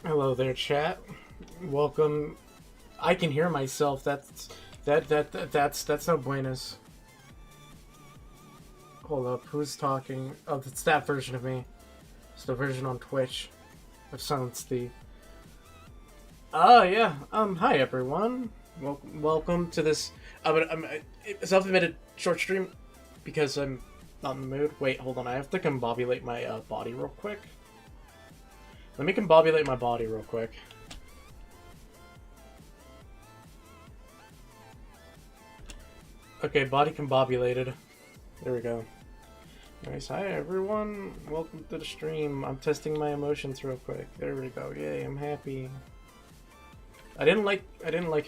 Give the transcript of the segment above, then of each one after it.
Hello there, chat. Welcome. I can hear myself. That's no buenas. Hold up, who's talking? Oh, it's that version of me. It's the version on Twitch. I've silenced the. Oh yeah. Hi everyone. Welcome to this. I'm self-admitted short stream because I'm not in the mood. Wait, hold on. I have to combobulate my body real quick. Let me combobulate my body real quick. Okay, body combobulated. There we go. Nice. Hi everyone. Welcome to the stream. I'm testing my emotions real quick. There we go. Yay, I'm happy. I didn't like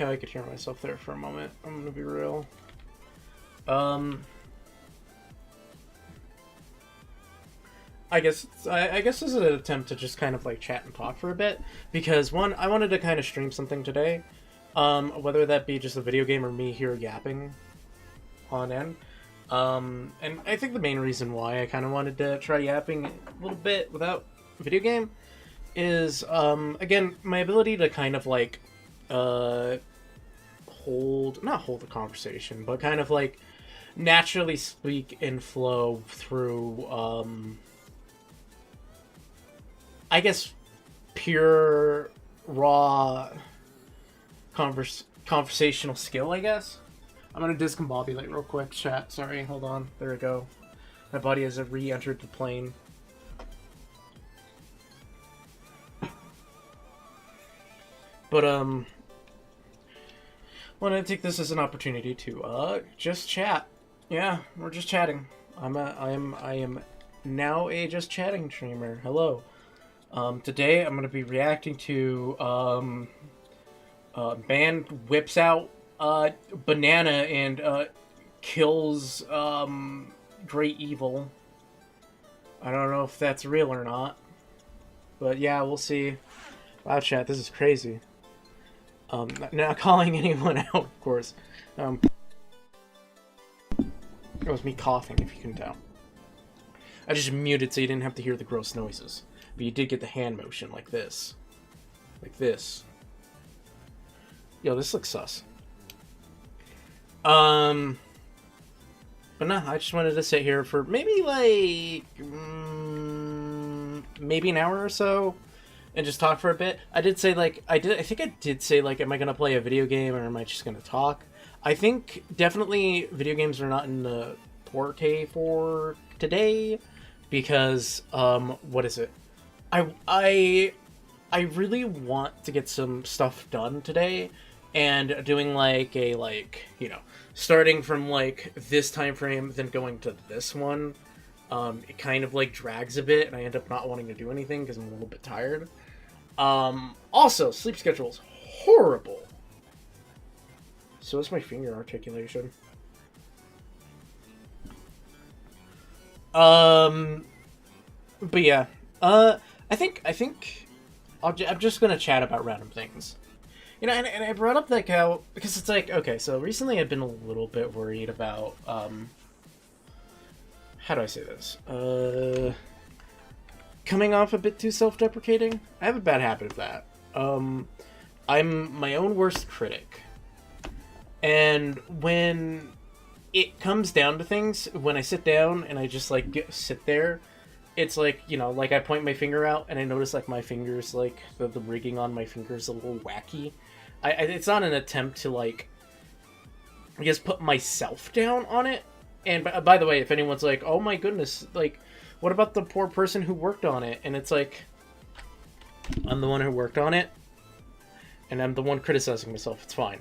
how I could hear myself there for a moment. I'm gonna be real. I guess this is an attempt to just kind of like chat and talk for a bit because one, I wanted to kind of stream something today, whether that be just a video game or me here yapping on end. And I think the main reason why I kind of wanted to try yapping a little bit without a video game is again my ability to kind of like not hold a conversation, but kind of like naturally speak and flow through I guess pure raw conversational skill, I guess. I'm gonna discombobulate real quick, chat. Sorry, hold on. There we go. My body has re-entered the plane. But wanted to take this as an opportunity to just chat. Yeah, we're just chatting. I am now a just chatting streamer. Hello. Today I'm gonna be reacting to band whips out banana and kills Great Evil. I don't know if that's real or not, but yeah, we'll see. Wow, chat, this is crazy. Not calling anyone out, of course. It was me coughing, if you can tell. I just muted so you didn't have to hear the gross noises. But you did get the hand motion like this. Like this. Yo, this looks sus. But no, I just wanted to sit here for maybe like maybe an hour or so and just talk for a bit. I did say like I think I did say like am I gonna play a video game or am I just gonna talk? I think definitely video games are not in the forte for today because what is it? I really want to get some stuff done today, and doing like a starting from like this time frame then going to this one, it kind of like drags a bit, and I end up not wanting to do anything because I'm a little bit tired. Also, sleep schedule is horrible. So is my finger articulation. But yeah, I think I'm just gonna chat about random things, you know. And I brought up like how because it's like okay, so recently I've been a little bit worried about how do I say this? Coming off a bit too self-deprecating. I have a bad habit of that. I'm my own worst critic, and when it comes down to things, when I sit down and I just like sit there, it's like, you know, like I point my finger out and I notice like my fingers, like the rigging on my fingers a little wacky. It's not an attempt to like, I guess, put myself down on it. And by the way, if anyone's like, oh my goodness, like, what about the poor person who worked on it? And it's like, I'm the one who worked on it, and I'm the one criticizing myself. It's fine.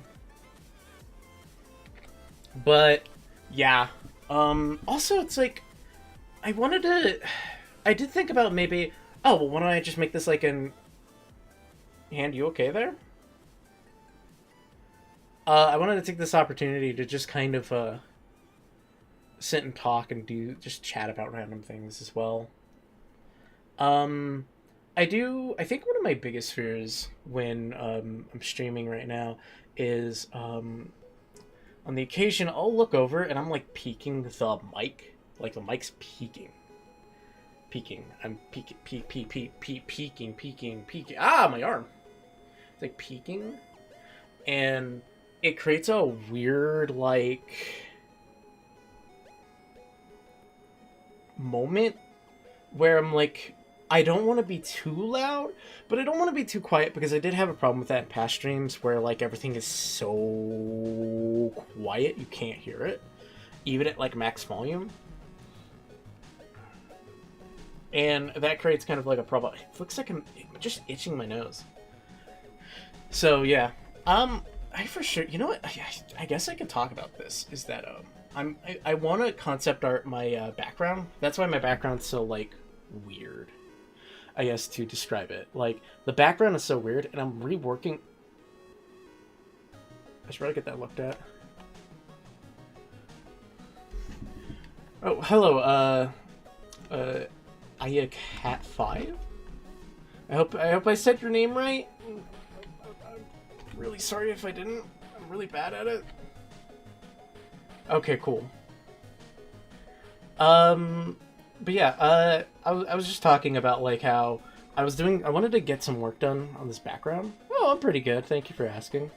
But yeah. Also, it's like, I did think about maybe, oh, well, why don't I just make this like an... Hand, you okay there? I wanted to take this opportunity to just kind of, sit and talk and just chat about random things as well. I think one of my biggest fears when, I'm streaming right now is, on the occasion, I'll look over and I'm, like, peeking the mic. Like, the mic's peeking. peeking. I'm peeking. Ah, my arm. It's like peeking, and it creates a weird like moment where I'm like, I don't want to be too loud, but I don't want to be too quiet, because I did have a problem with that in past streams where like everything is so quiet you can't hear it, even at like max volume. And that creates kind of like a problem. It looks like I'm just itching my nose. So yeah, I for sure. You know what? I guess I could talk about this. Is that I want to concept art my background. That's why my background's so like weird, I guess, to describe it. Like, the background is so weird, and I'm reworking. I should probably get that looked at. Oh, hello, Aya-Cat5? I hope I said your name right. I'm really sorry if I didn't. I'm really bad at it. Okay, cool. But yeah, I was just talking about like how I wanted to get some work done on this background. Oh, I'm pretty good. Thank you for asking.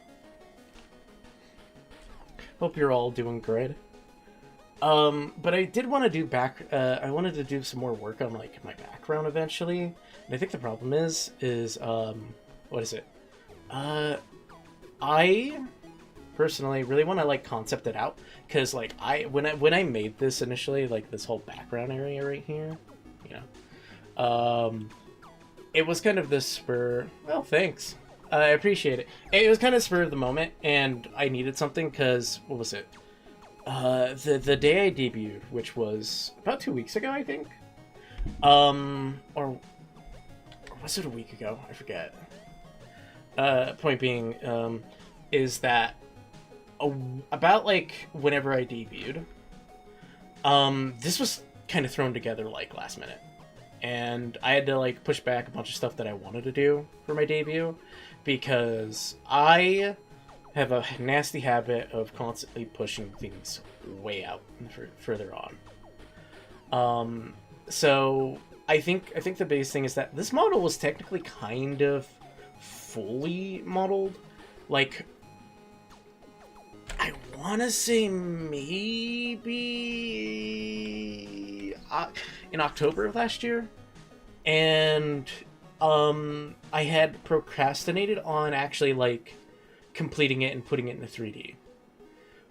Hope you're all doing great. But I did want to do I wanted to do some more work on like my background eventually. And I think the problem is what is it? I personally really want to like concept it out, because like when I made this initially, like this whole background area right here, you know, it was kind of this spur. Well, thanks. I appreciate it. It was kind of spur of the moment, and I needed something because what was it? The day I debuted, which was about 2 weeks ago, I think. Or was it a week ago? I forget. Point being, is that about like whenever I debuted, this was kind of thrown together like last minute, and I had to like push back a bunch of stuff that I wanted to do for my debut, because I have a nasty habit of constantly pushing things way out further on. So I think the biggest thing is that this model was technically kind of fully modeled, like I want to say maybe in October of last year, and I had procrastinated on actually like completing it and putting it into 3D.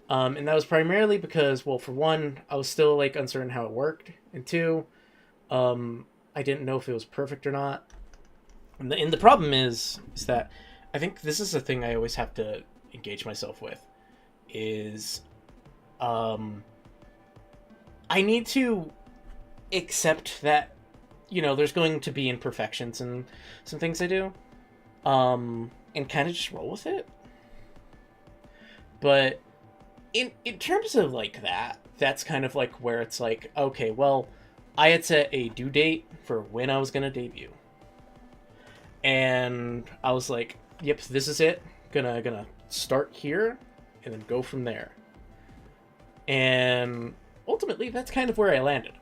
And that was primarily because, well, for one, I was still like uncertain how it worked, and two, I didn't know if it was perfect or not. And the problem is that I think this is the thing I always have to engage myself with, is I need to accept that, you know, there's going to be imperfections in some things I do, and kind of just roll with it. But in terms of like that's kind of like where it's like, okay, well, I had set a due date for when I was gonna debut, and I was like, yep, this is it. Gonna start here and then go from there. And ultimately, that's kind of where I landed.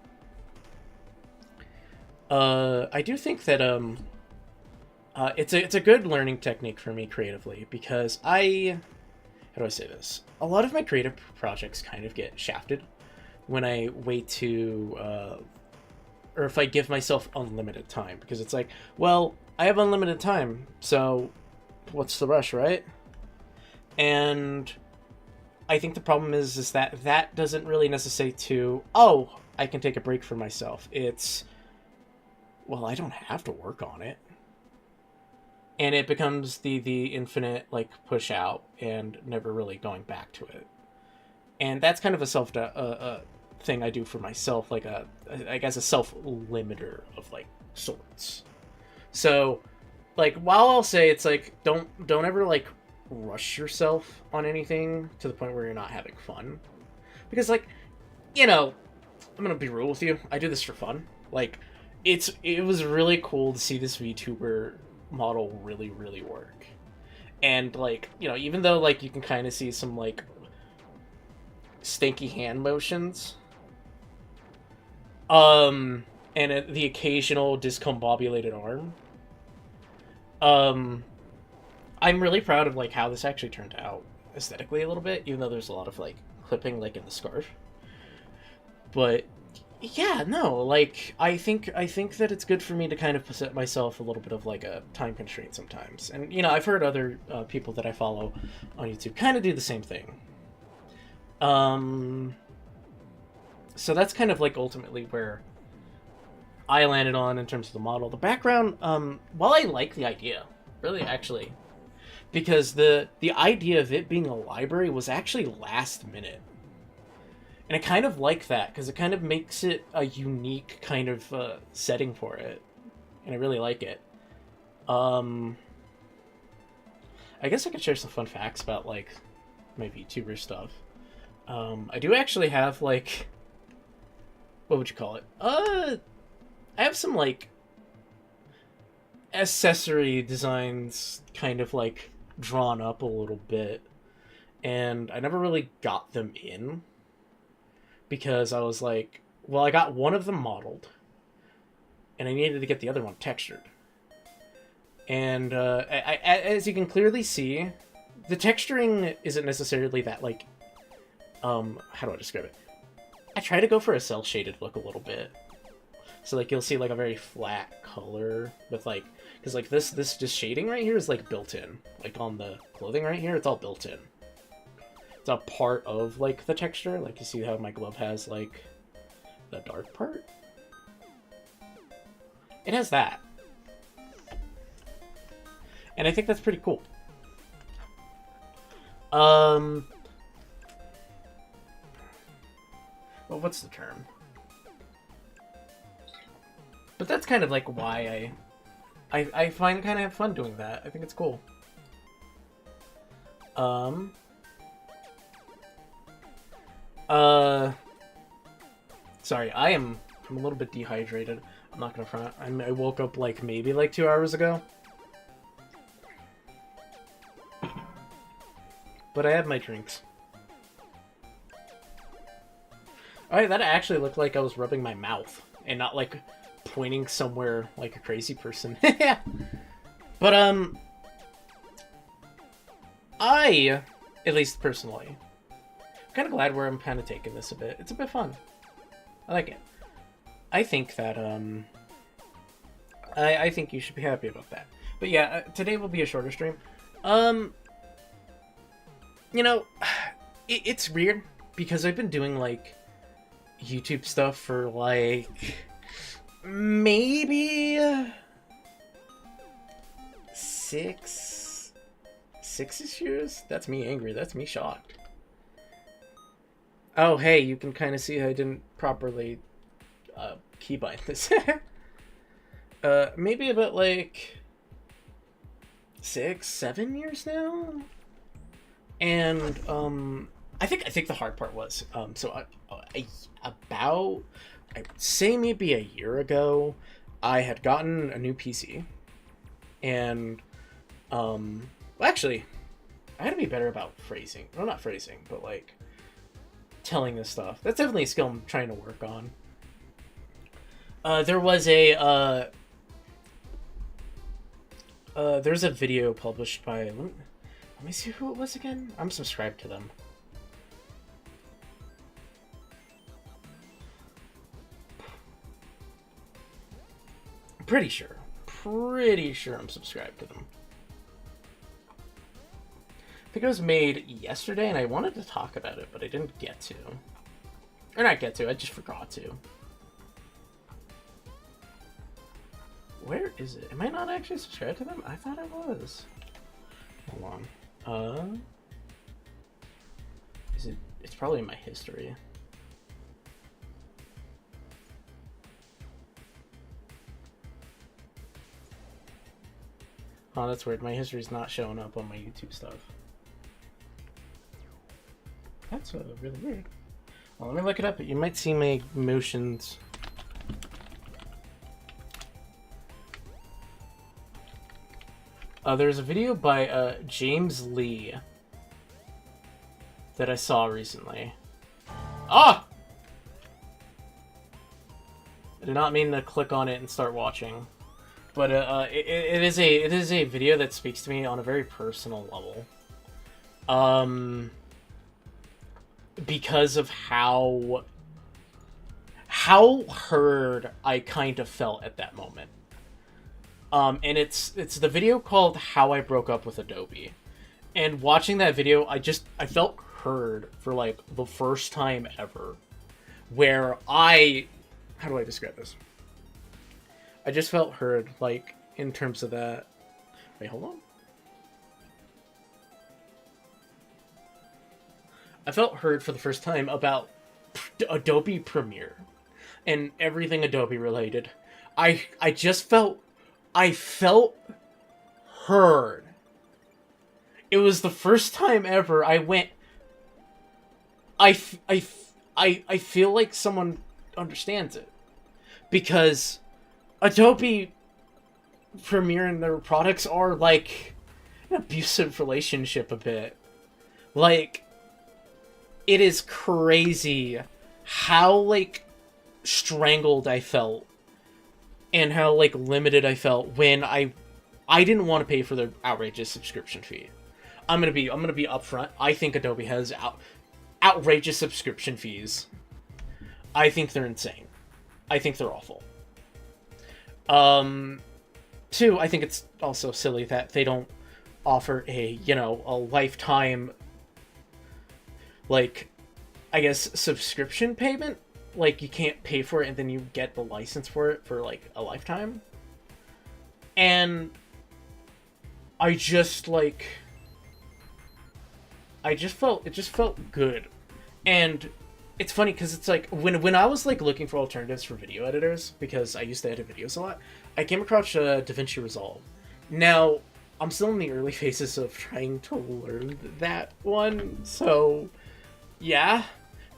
I do think that it's a good learning technique for me creatively, because how do I say this? A lot of my creative projects kind of get shafted when I wait to, or if I give myself unlimited time, because it's like, well, I have unlimited time, so what's the rush, right? And I think the problem is that doesn't really necessitate to, oh, I can take a break for myself. It's, well, I don't have to work on it. And it becomes the infinite, like, push out and never really going back to it. And that's kind of a thing I do for myself, like I guess a self-limiter of, like, sorts. So, like, while I'll say it's like, don't ever, like, rush yourself on anything to the point where you're not having fun. Because, like, you know, I'm gonna be real with you, I do this for fun. Like, it was really cool to see this VTuber model really work. And, like, you know, even though, like, you can kind of see some, like, stanky hand motions, and the occasional discombobulated arm. I'm really proud of like how this actually turned out aesthetically a little bit, even though there's a lot of like clipping like in the scarf. But yeah, no, like I think that it's good for me to kind of set myself a little bit of like a time constraint sometimes. And you know, I've heard other people that I follow on YouTube kind of do the same thing. So that's kind of like ultimately where I landed on in terms of the model. The background, while I like the idea, really actually, because the idea of it being a library was actually last minute. And I kind of like that, because it kind of makes it a unique kind of setting for it. And I really like it. I guess I could share some fun facts about, like, my VTuber stuff. I do actually have, like... What would you call it? I have some, like... accessory designs kind of, like, drawn up a little bit. And I never really got them in. Because I was like, well, I got one of them modeled. And I needed to get the other one textured. And as you can clearly see, the texturing isn't necessarily that, like... how do I describe it? I try to go for a cel-shaded look a little bit. So, like, you'll see, like, a very flat color with, like... Because, like, this just shading right here is, like, built in. Like, on the clothing right here, it's all built in. It's a part of, like, the texture. Like, you see how my glove has, like, the dark part? It has that. And I think that's pretty cool. Well, what's the term? But that's kind of like why I find kind of fun doing that. I think it's cool. Sorry, I'm a little bit dehydrated. I'm not gonna front. I woke up like maybe like 2 hours ago. But I had my drinks. Alright, that actually looked like I was rubbing my mouth and not like pointing somewhere like a crazy person. But I, at least personally, I'm kind of glad where I'm kind of taking this a bit. It's a bit fun. I like it. I think that I think you should be happy about that. But yeah, today will be a shorter stream. You know, it's weird because I've been doing like YouTube stuff for like maybe six-ish years. That's me angry. That's me shocked. Oh, hey, you can kind of see I didn't properly keybind this. Maybe about like 6-7 years now. And I think the hard part was so about I would say maybe a year ago, I had gotten a new PC, and well, actually, I had to be better about phrasing. Well, not phrasing, but like telling this stuff. That's definitely a skill I'm trying to work on. There was a there's a video published by let me see who it was again. I'm subscribed to them. Pretty sure I'm subscribed to them. I think it was made yesterday, and I wanted to talk about it, but I didn't get to. Or not get to, I just forgot to. Where is it? Am I not actually subscribed to them? I thought I was. Hold on. Is it? It's probably in my history. Oh, that's weird. My history's not showing up on my YouTube stuff. That's really weird. Well, let me look it up. You might see my motions. There's a video by James Lee that I saw recently. Ah! I did not mean to click on it and start watching. But it is a video that speaks to me on a very personal level. Because of how heard I kind of felt at that moment. And it's the video called How I Broke Up with Adobe. And watching that video, I felt heard for like the first time ever. Where how do I describe this? I just felt heard, like, in terms of that. Wait, hold on. I felt heard for the first time about Adobe Premiere and everything Adobe related. I felt heard. It was the first time ever I went, I feel like someone understands it. Because Adobe Premiere and their products are like an abusive relationship a bit. Like, it is crazy how, like, strangled I felt and how, like, limited I felt when I didn't want to pay for their outrageous subscription fee. I'm gonna be upfront. I think Adobe has outrageous subscription fees. I think they're insane. I think they're awful. Two, I think it's also silly that they don't offer a lifetime, like, I guess, subscription payment. Like, you can't pay for it and then you get the license for it for, like, a lifetime. And it just felt good. And it's funny because it's like when I was like looking for alternatives for video editors, because I used to edit videos a lot, I came across DaVinci Resolve. Now, I'm still in the early phases of trying to learn that one, so yeah.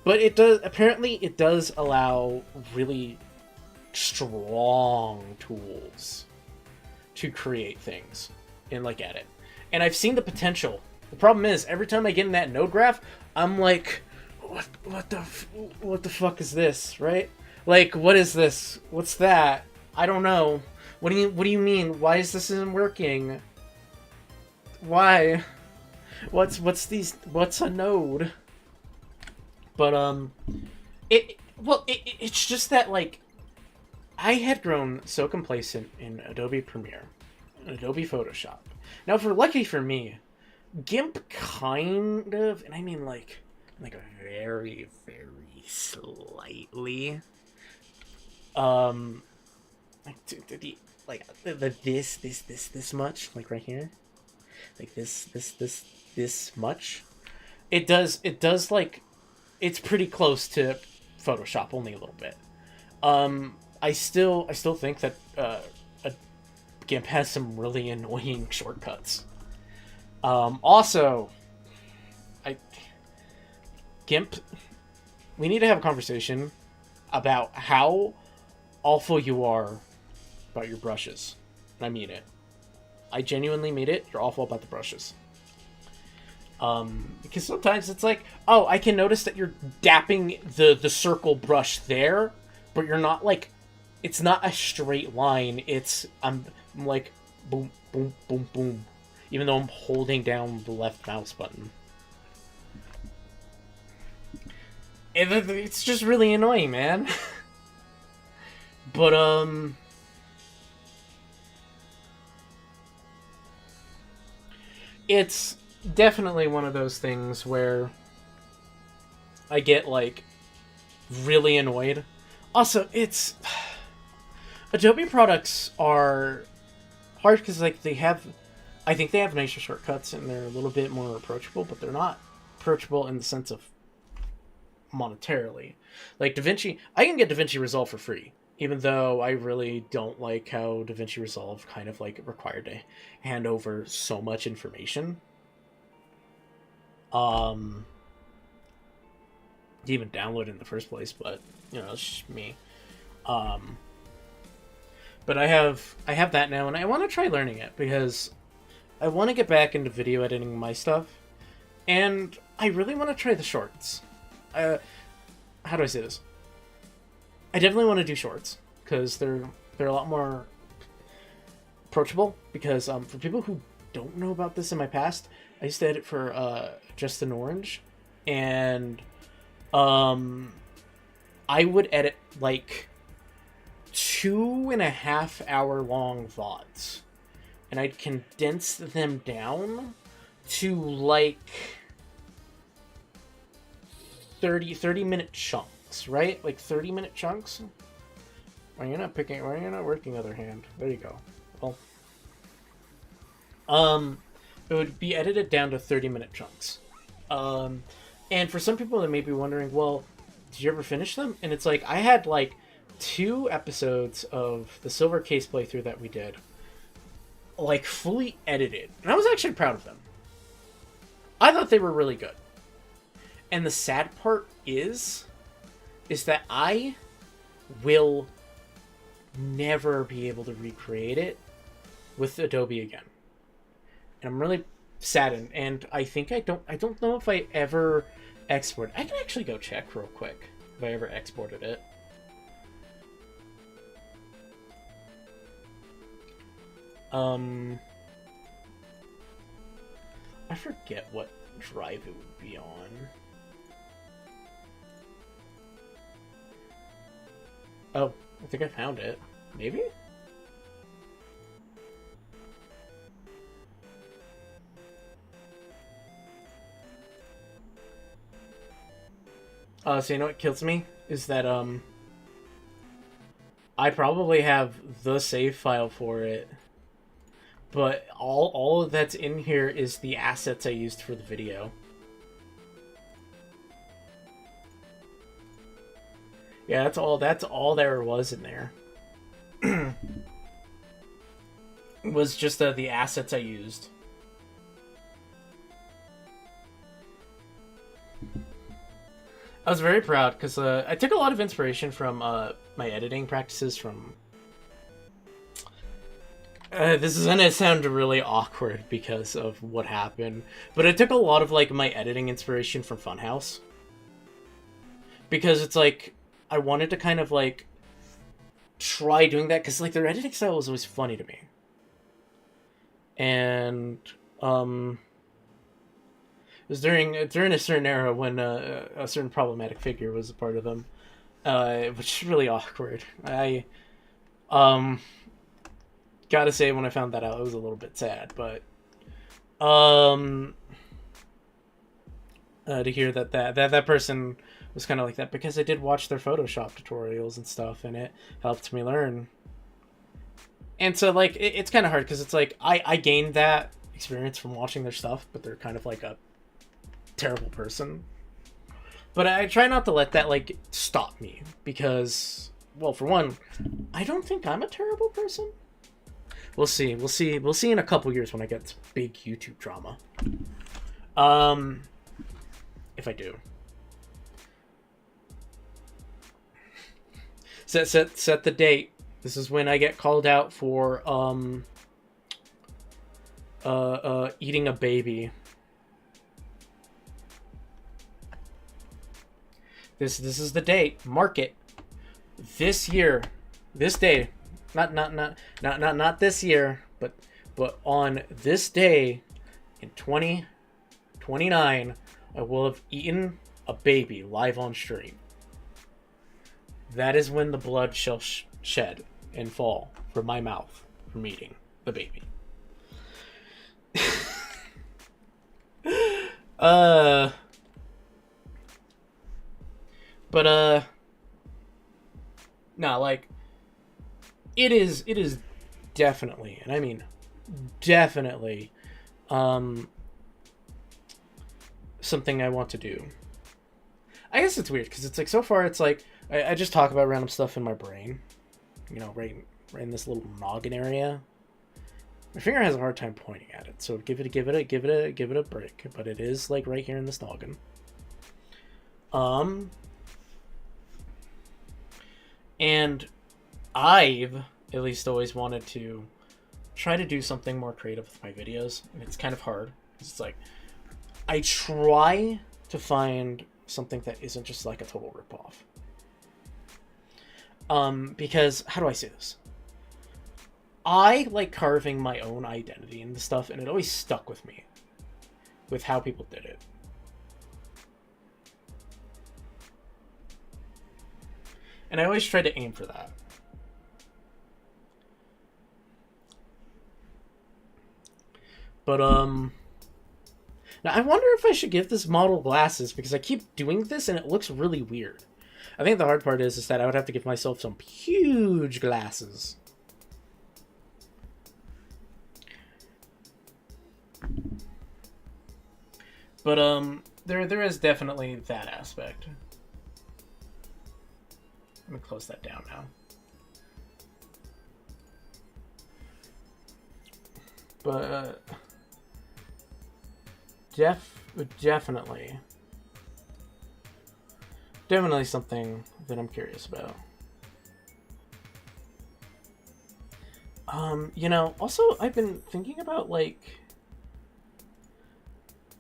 But it does allow really strong tools to create things in, like, edit. And I've seen the potential. The problem is, every time I get in that node graph, I'm like, what the fuck is this, right? Like, what is this? What's that? I don't know. What do you mean? Why is this isn't working? Why? What's a node? But it's just that, like, I had grown so complacent in Adobe Premiere, Adobe Photoshop. Now, lucky for me, GIMP kind of, and I mean like very, very slightly, this much, like right here, like this much. It does like, it's pretty close to Photoshop, only a little bit. I still think that GIMP has some really annoying shortcuts. Also, GIMP, we need to have a conversation about how awful you are about your brushes. And I mean it. I genuinely mean it. You're awful about the brushes. Because sometimes it's like, oh, I can notice that you're dapping the circle brush there, but you're not, like, it's not a straight line. I'm like, boom, boom, boom, boom. Even though I'm holding down the left mouse button. It's just really annoying, man. But, it's definitely one of those things where I get, like, really annoyed. Also, Adobe products are hard because, like, I think they have nicer shortcuts and they're a little bit more approachable, but they're not approachable in the sense of monetarily. Like DaVinci, I can get DaVinci Resolve for free, even though I really don't like how DaVinci Resolve kind of, like, required to hand over so much information. To even download it in the first place, but, you know, it's just me. But I have that now, and I want to try learning it, because I want to get back into video editing my stuff, and I really want to try the shorts. How do I say this? I definitely want to do shorts, because they're a lot more approachable. Because for people who don't know about this in my past, I used to edit for Justin Orange, and I would edit like 2.5 hour long VODs, and I'd condense them down to like 30 minute chunks, right? Like 30-minute chunks. Why you're not picking? Why you're not working? Other hand. There you go. Well, it would be edited down to 30-minute chunks. And for some people that may be wondering, well, did you ever finish them? And it's like, I had like 2 episodes of the Silver Case playthrough that we did, like fully edited, and I was actually proud of them. I thought they were really good. And the sad part is that I will never be able to recreate it with Adobe again. And I'm really saddened, and I think I don't know if I ever export. I can actually go check real quick if I ever exported it. I forget what drive it would be on. Oh, I think I found it. Maybe? So you know what kills me? Is that, I probably have the save file for it, but all that's in here is the assets I used for the video. Yeah, that's all there was in there. Was just the assets I used. I was very proud because I took a lot of inspiration from my editing practices from... this is gonna sound really awkward because of what happened, but I took a lot of like my editing inspiration from Funhouse. Because it's like, I wanted to kind of like try doing that because like their editing style was always funny to me. And it was during a certain era when a certain problematic figure was a part of them, which is really awkward. I gotta say, when I found that out, it was a little bit sad, but to hear that person was kind of like that, because I did watch their Photoshop tutorials and stuff, and it helped me learn. And so like it's kind of hard because it's like I gained that experience from watching their stuff, but they're kind of like a terrible person. But I try not to let that like stop me, because, well, for one, I don't think I'm a terrible person. We'll see in a couple years when I get big YouTube drama. If I do. Set the date. This is when I get called out for eating a baby. This is the date. Mark it. This year, this day, not this year, but on this day in 2029, I will have eaten a baby live on stream. That is when the blood shall shed and fall from my mouth from eating the baby. No, like, it is definitely, and I mean definitely, something I want to do. I guess it's weird, because it's like, so far it's like, I just talk about random stuff in my brain, you know, right in this little noggin area. My finger has a hard time pointing at it, so give it a break, but it is like right here in this noggin. And I've at least always wanted to try to do something more creative with my videos, and it's kind of hard. It's like, I try to find something that isn't just like a total ripoff. Because how do I say this? I like carving my own identity into stuff, and it always stuck with me with how people did it. And I always try to aim for that. But, now I wonder if I should give this model glasses, because I keep doing this and it looks really weird. I think the hard part is that I would have to give myself some huge glasses. But, there is definitely that aspect. Let me close that down now. But, definitely something that I'm curious about. You know, also I've been thinking about like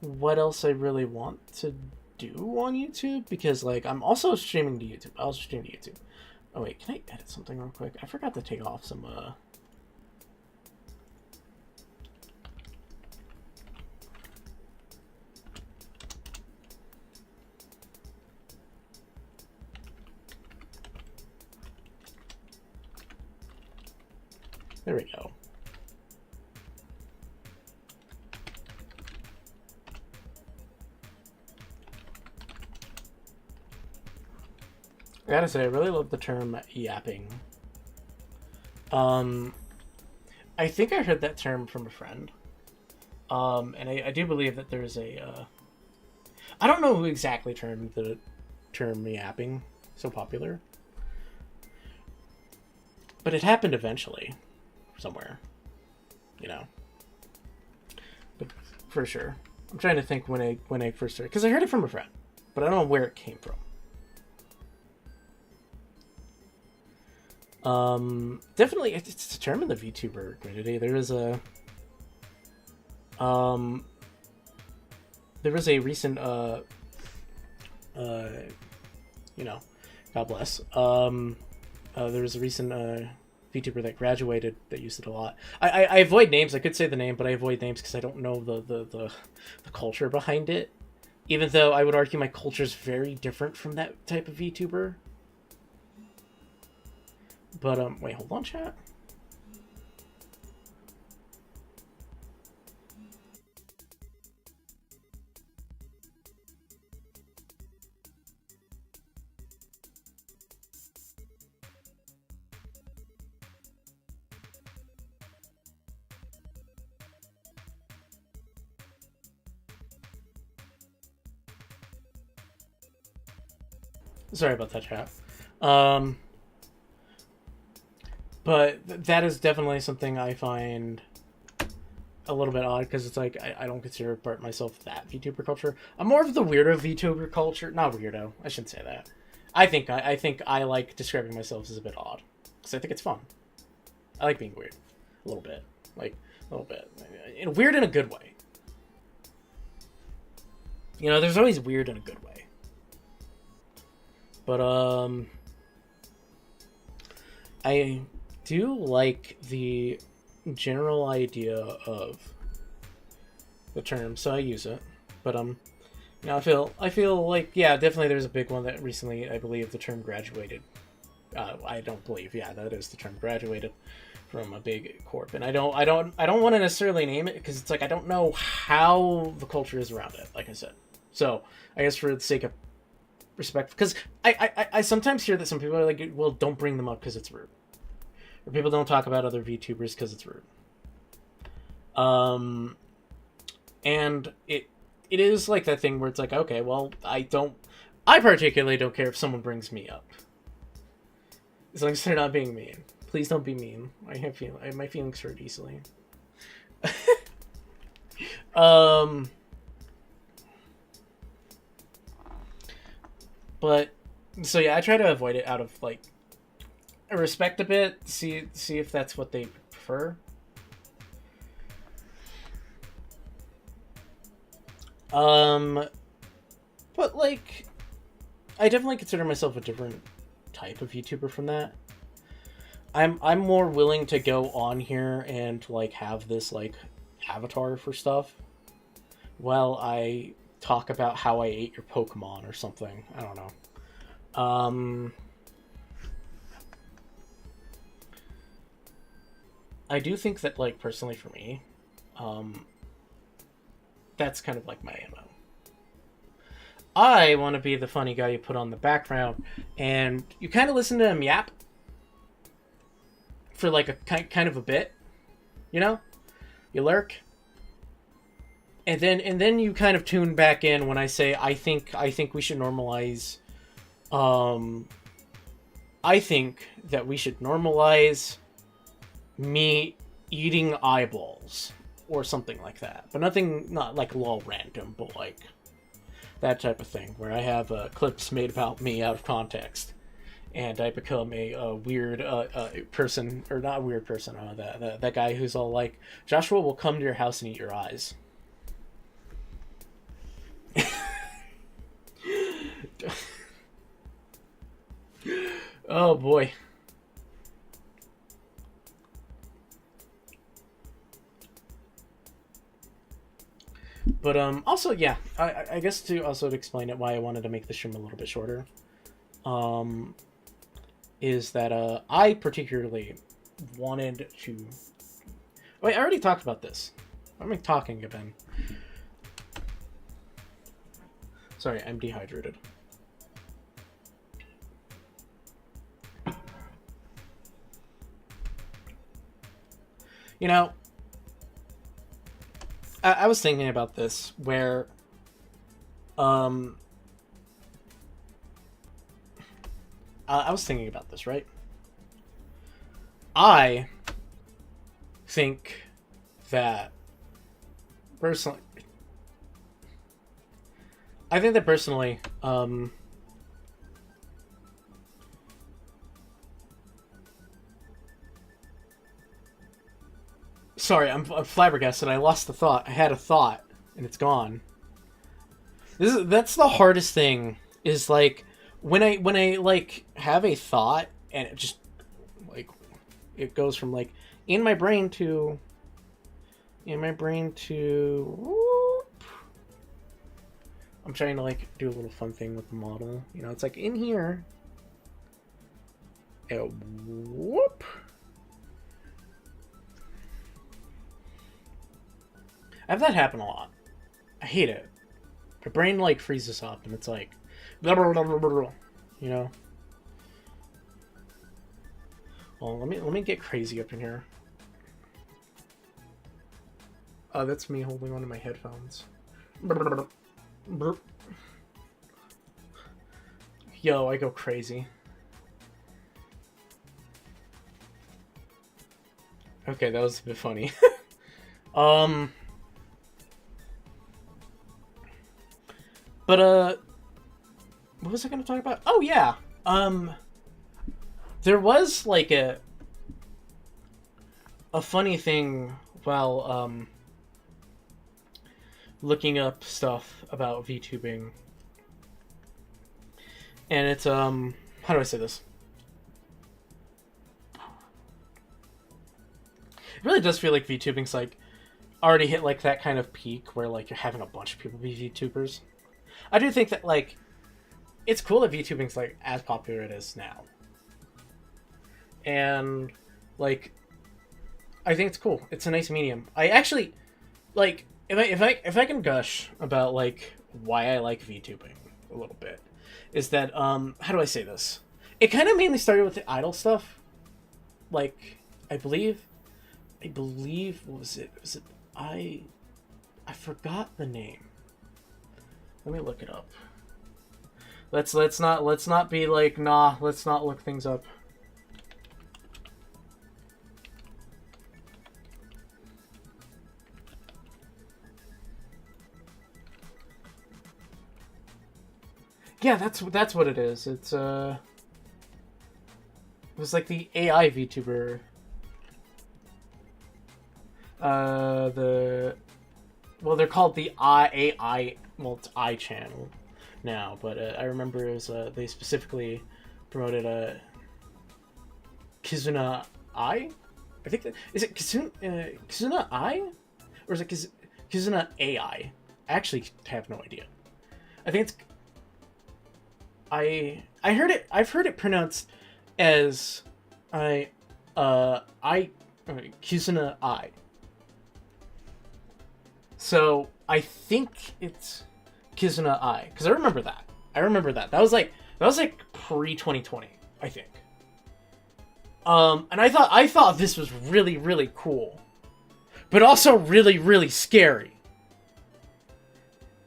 what else I really want to do on YouTube, because like I'm also streaming to YouTube. I'll stream to YouTube. Oh wait, can I edit something real quick? I forgot to take off some there we go. I gotta say, I really love the term yapping. I think I heard that term from a friend. And I do believe that there's a, I don't know who exactly termed the term yapping so popular. But it happened eventually. Somewhere. You know. But for sure. I'm trying to think when I first started. Because I heard it from a friend. But I don't know where it came from. Definitely, it's a term in the VTuber community. There was a recent, you know, God bless. There was a recent, VTuber that graduated that used it a lot. I avoid names. I could say the name, but I avoid names because I don't know the culture behind it. Even though I would argue my culture is very different from that type of VTuber. But, wait, hold on, chat. Sorry about that, chat. But that is definitely something I find a little bit odd, because it's like I don't consider part myself that VTuber culture. I'm more of the weirdo VTuber culture. Not weirdo. I shouldn't say that. I think I like describing myself as a bit odd, because I think it's fun. I like being weird, a little bit, like a little bit, weird in a good way. You know, there's always weird in a good way. But I do like the general idea of the term, so I use it. But you know, I feel like, yeah, definitely there's a big one that recently, I believe the term graduated. I don't believe, yeah, that is the term, graduated from a big corp, and I don't want to necessarily name it, because it's like I don't know how the culture is around it, like I said. So I guess for the sake of respect, because I sometimes hear that some people are like, well, don't bring them up because it's rude. Or people don't talk about other VTubers because it's rude. And it is like that thing where it's like, okay, well, I particularly don't care if someone brings me up. As long as they're not being mean. Please don't be mean. My feelings hurt easily. But so yeah, I try to avoid it out of like respect a bit, see if that's what they prefer. But like, I definitely consider myself a different type of YouTuber from that. I'm more willing to go on here and like have this like avatar for stuff while I talk about how I ate your Pokemon or something. I don't know. I do think that, like, personally for me, that's kind of like my MO. I want to be the funny guy you put on the background, and you kind of listen to him yap for like a kind of a bit, you know? You lurk, and then you kind of tune back in when I say I think we should normalize. I think that we should normalize me eating eyeballs or something like that, but not like lol random, but like that type of thing where I have clips made about me out of context, and I become a weird person, or not a weird person, that guy who's all like, Joshua will come to your house and eat your eyes. Oh boy. But also, yeah, I guess to also explain it why I wanted to make the stream a little bit shorter, is that I particularly wanted to. Wait, I already talked about this. Why am I talking again? Sorry, I'm dehydrated. You know, I was thinking about this where, I was thinking about this, right? I think that personally, sorry, I'm flabbergasted. I lost the thought. I had a thought, and it's gone. That's the hardest thing. Is like when I like have a thought, and it just like it goes from like in my brain to whoop. I'm trying to like do a little fun thing with the model. You know, it's like in here. Whoop. I have that happen a lot. I hate it. My brain like freezes up, and it's like, blah, blah, blah, blah, blah, you know. Well, let me get crazy up in here. Oh, that's me holding onto my headphones. Yo, I go crazy. Okay, that was a bit funny. But, what was I going to talk about? Oh, yeah. There was, like, a funny thing while, looking up stuff about VTubing. And it's, how do I say this? It really does feel like VTubing's, like, already hit, like, that kind of peak where, like, you're having a bunch of people be VTubers. I do think that, like, it's cool that VTubing's, like, as popular as it is now. And, like, I think it's cool. It's a nice medium. I actually, like, if I can gush about, like, why I like VTubing a little bit, is that, how do I say this? It kind of mainly started with the idol stuff. Like, I believe, what was it? I forgot the name. Let me look it up. Let's not be like, nah, let's not look things up. Yeah, that's what it is. It's it was like the AI VTuber. Well, they're called the AI. Well, it's I channel now, but I remember it was they specifically promoted Kizuna I. I think that is it Kizuna I, or is it Kizuna AI? I actually have no idea. I think it's I heard it. I've heard it pronounced as Kizuna I. So I think it's Kizuna I, because I remember that. That was like pre 2020, I think. And I thought this was really, really cool, but also really, really scary,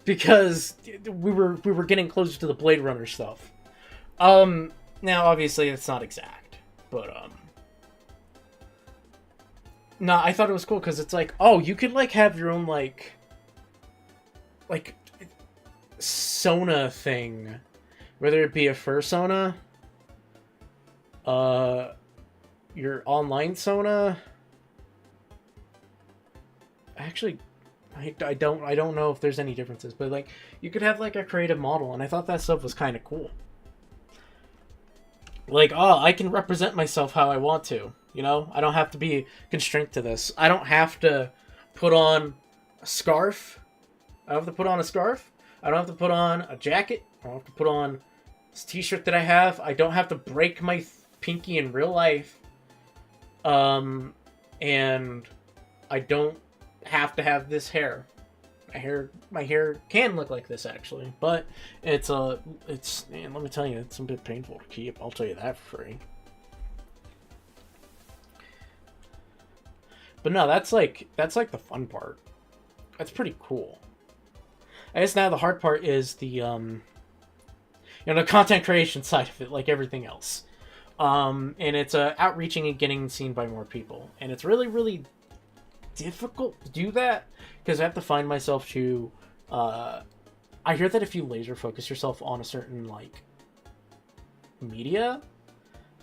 because we were getting closer to the Blade Runner stuff. Now obviously it's not exact, but no, I thought it was cool because it's like, oh, you could like have your own like Sona thing, whether it be a fursona, your online Sona. Actually, I don't know if there's any differences, but like you could have like a creative model, and I thought that stuff was kind of cool. Like, oh, I can represent myself how I want to, you know? I don't have to be constrained to this. I don't have to put on a scarf. I don't have to put on a scarf. I don't have to put on a jacket. I don't have to put on this t-shirt that I have. I don't have to break my pinky in real life. And I don't have to have this hair. My hair can look like this actually, but it's man, let me tell you, it's a bit painful to keep. I'll tell you that for free. But no, that's like the fun part. That's pretty cool. I guess now the hard part is the content creation side of it, like everything else. And it's outreaching and getting seen by more people, and it's really, really difficult to do that because I have to find myself to I hear that if you laser focus yourself on a certain like media,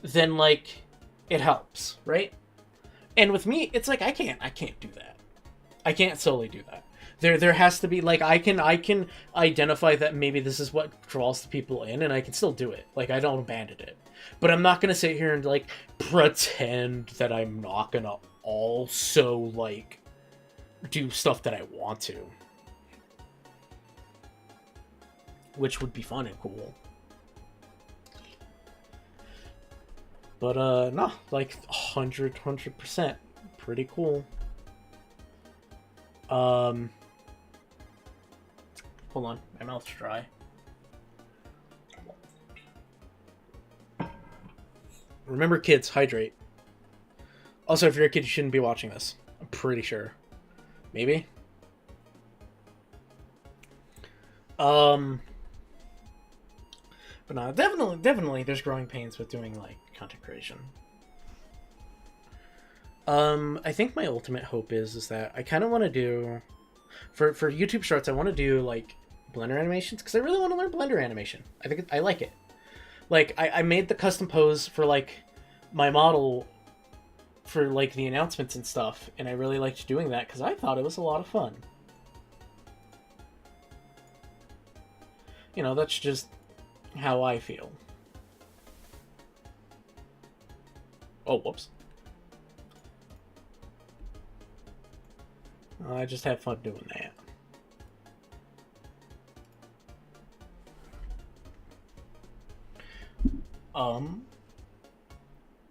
then like it helps, right? And with me, it's like I can't do that. I can't solely do that. There has to be like I can identify that maybe this is what draws the people in, and I can still do it. Like I don't abandon it. But I'm not gonna sit here and like pretend that I'm not gonna also like do stuff that I want to, which would be fun and cool. But no, like 100% pretty cool. Hold on, my mouth's dry. Remember, kids, hydrate. Also, if you're a kid, you shouldn't be watching this. I'm pretty sure. Maybe? But no, definitely there's growing pains with doing, like, content creation. I think my ultimate hope is that I kind of want to do... For YouTube Shorts, I want to do, like, Blender animations, because I really want to learn Blender animation. I like it. Like, I made the custom pose for, like, my model for, like, the announcements and stuff, and I really liked doing that, because I thought it was a lot of fun. You know, that's just how I feel. Oh, whoops. I just have fun doing that.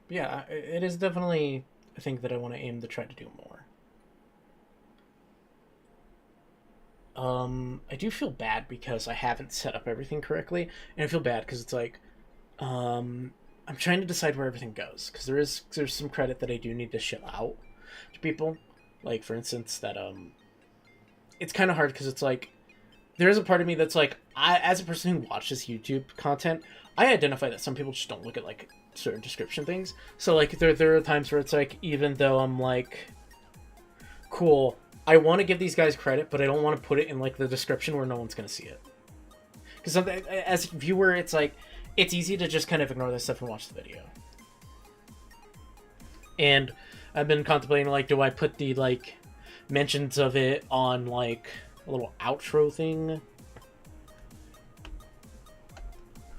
Yeah, it is definitely a thing that I want to aim to try to do more. I do feel bad because I haven't set up everything correctly, and I feel bad because it's like, I'm trying to decide where everything goes, because there's some credit that I do need to ship out to people. Like, for instance, that, it's kind of hard because it's like, there is a part of me that's like, as a person who watches YouTube content, I identify that some people just don't look at, like, certain description things. So, like, there are times where it's like, even though I'm like, cool, I want to give these guys credit, but I don't want to put it in, like, the description where no one's going to see it. Because as a viewer, it's like, it's easy to just kind of ignore this stuff and watch the video. And I've been contemplating, like, do I put the, like, mentions of it on, like, a little outro thing?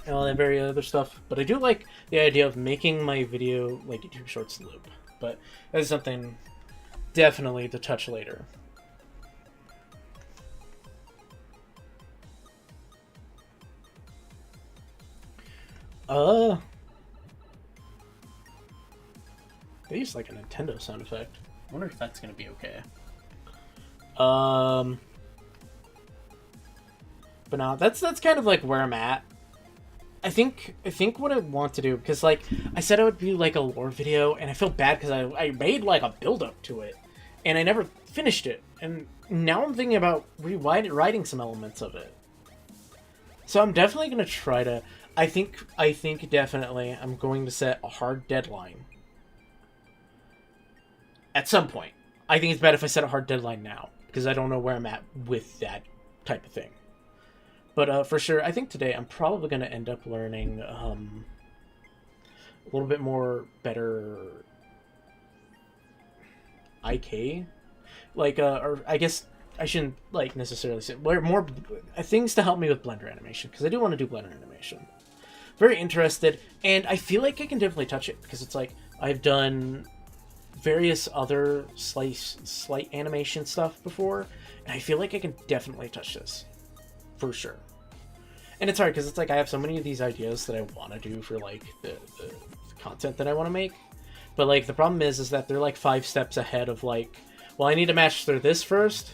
and all that very other stuff. But I do like the idea of making my video like YouTube Shorts loop. But that's something definitely to touch later. They use like a Nintendo sound effect. I wonder if that's gonna be okay. But no, that's kind of like where I'm at. I think what I want to do, because like I said I would be like a lore video, and I feel bad because I made like a build up to it, and I never finished it, and now I'm thinking about rewriting some elements of it. So I'm definitely gonna try to. I think definitely I'm going to set a hard deadline at some point. I think it's better if I set a hard deadline now, because I don't know where I'm at with that type of thing. But for sure, I think today I'm probably going to end up learning a little bit more better IK. Like, or I guess I shouldn't like necessarily say more things to help me with Blender animation, because I do want to do Blender animation. Very interested, and I feel like I can definitely touch it, because it's like I've done various other slight animation stuff before, and I feel like I can definitely touch this for sure. And it's hard because it's like I have so many of these ideas that I want to do for like the content that I want to make, but like the problem is that they're like 5 steps ahead of like, well, I need to master this first,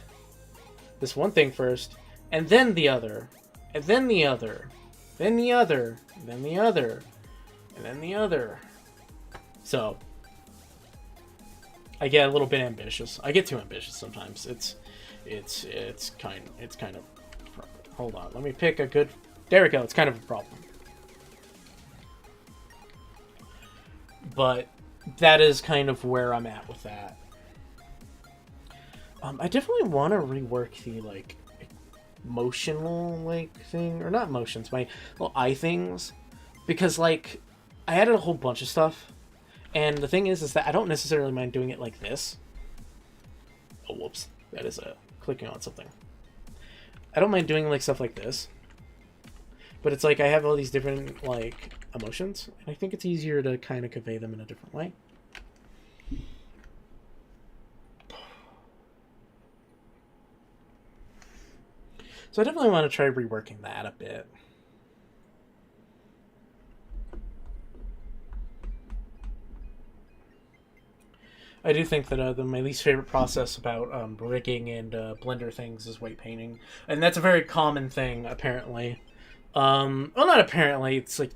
this one thing first, and then the other, and then the other, then the other, and then the other, and then the other. So I get a little bit ambitious. I get too ambitious sometimes. It's kind of. Hold on, let me pick a good. There we go. It's kind of a problem. But that is kind of where I'm at with that. I definitely want to rework the like motional like thing, or not motions, my little eye things, because like I added a whole bunch of stuff, and the thing is that I don't necessarily mind doing it like this. Oh, whoops! That is clicking on something. I don't mind doing like stuff like this, but it's like I have all these different like emotions, and I think it's easier to kind of convey them in a different way. So I definitely want to try reworking that a bit. I do think that my least favorite process about rigging and Blender things is weight painting, and that's a very common thing apparently. Well, not apparently. It's like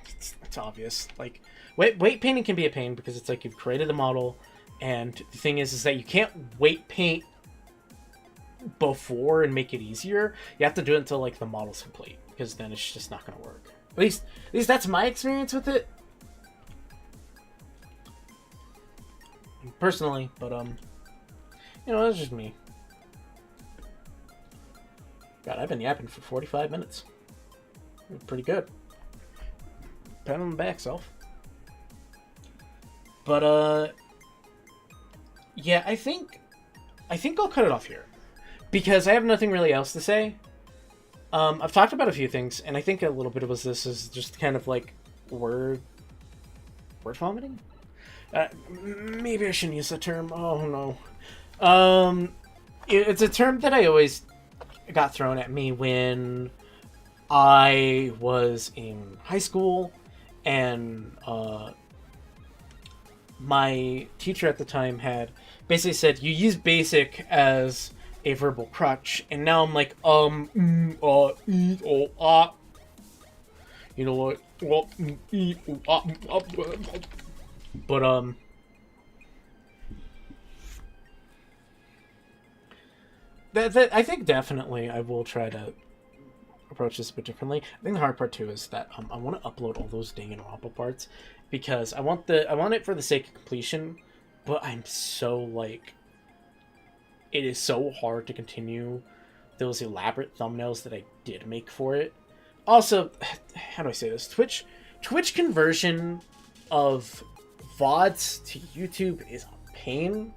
it's obvious. Like weight painting can be a pain because it's like you've created a model, and the thing is that you can't weight paint before and make it easier. You have to do it until like the model's complete, because then it's just not going to work. At least that's my experience with it. Personally, but you know, that's just me. God, I've been yapping for 45 minutes. Pretty good. Pat on the back, self. But yeah, I think I'll cut it off here, because I have nothing really else to say. I've talked about a few things, and I think a little bit of this is just kind of like word vomiting. Maybe I shouldn't use the term. Oh no. It's a term that I always got thrown at me when I was in high school, and my teacher at the time had basically said you use basic as a verbal crutch, and now I'm like you know what? Well, but that I think definitely I will try to approach this a bit differently. I think the hard part too is that I want to upload all those Danganronpa parts, because I want it for the sake of completion, but I'm so like, it is so hard to continue those elaborate thumbnails that I did make for it. Also, how do I say this? Twitch conversion of VODs to YouTube is a pain.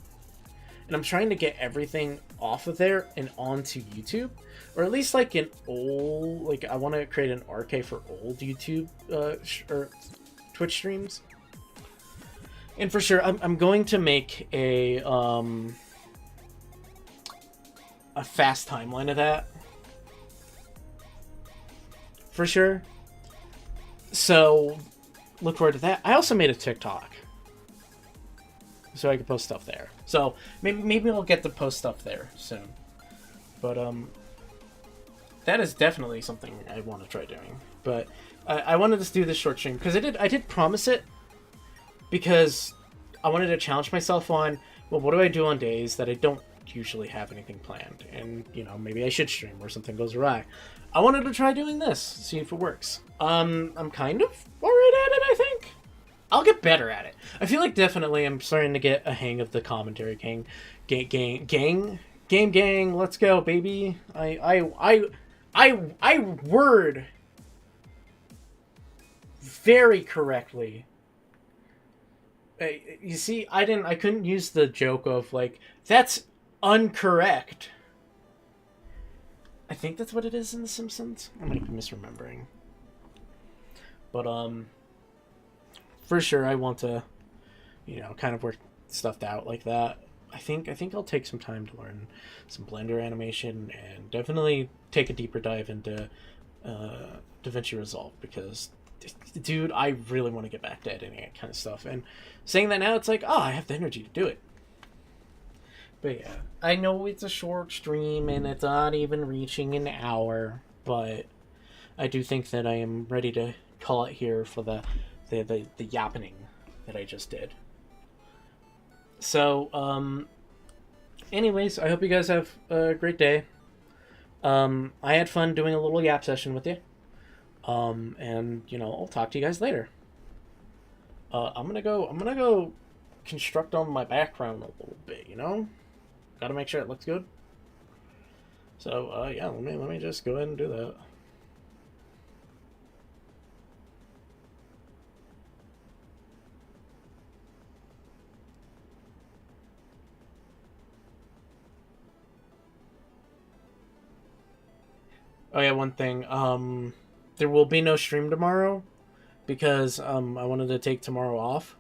and I'm trying to get everything off of there and onto YouTube, or at least like an old, like I want to create an archive for old YouTube or Twitch streams. And for sure, I'm going to make a fast timeline of that. For sure. So, look forward to that. I also made a TikTok. So I can post stuff there. So, maybe I'll get to post stuff there soon. But, that is definitely something I want to try doing. But, I wanted to do this short stream, because I did promise it. Because I wanted to challenge myself on, well, what do I do on days that I don't usually have anything planned? And, you know, maybe I should stream where something goes awry. I wanted to try doing this, see if it works. I'm kind of alright at it, I think. I'll get better at it. I feel like definitely I'm starting to get a hang of the commentary gang. Let's go, baby. I word very correctly. You see, I couldn't use the joke of like, that's uncorrect. I think that's what it is in The Simpsons. I might be misremembering. But, for sure I want to, you know, kind of work stuff out like that. I think I'll take some time to learn some Blender animation and definitely take a deeper dive into DaVinci Resolve, because, dude, I really want to get back to editing that kind of stuff. And saying that now, it's like, oh, I have the energy to do it. But yeah, I know it's a short stream and it's not even reaching an hour, but I do think that I am ready to call it here for the yapping that I just did. So, anyways, I hope you guys have a great day. I had fun doing a little yap session with you. And, you know, I'll talk to you guys later. I'm gonna go construct on my background a little bit, you know? Gotta make sure it looks good. So, yeah, let me just go ahead and do that. Oh yeah, one thing. There will be no stream tomorrow because I wanted to take tomorrow off.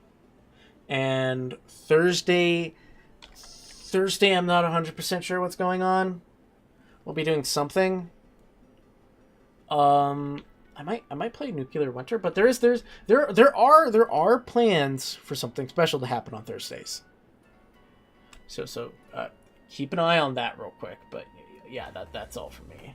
And Thursday I'm not 100% sure what's going on. We'll be doing something. I might play Nuclear Winter, but there are plans for something special to happen on Thursdays. So keep an eye on that real quick. But yeah, that's all for me.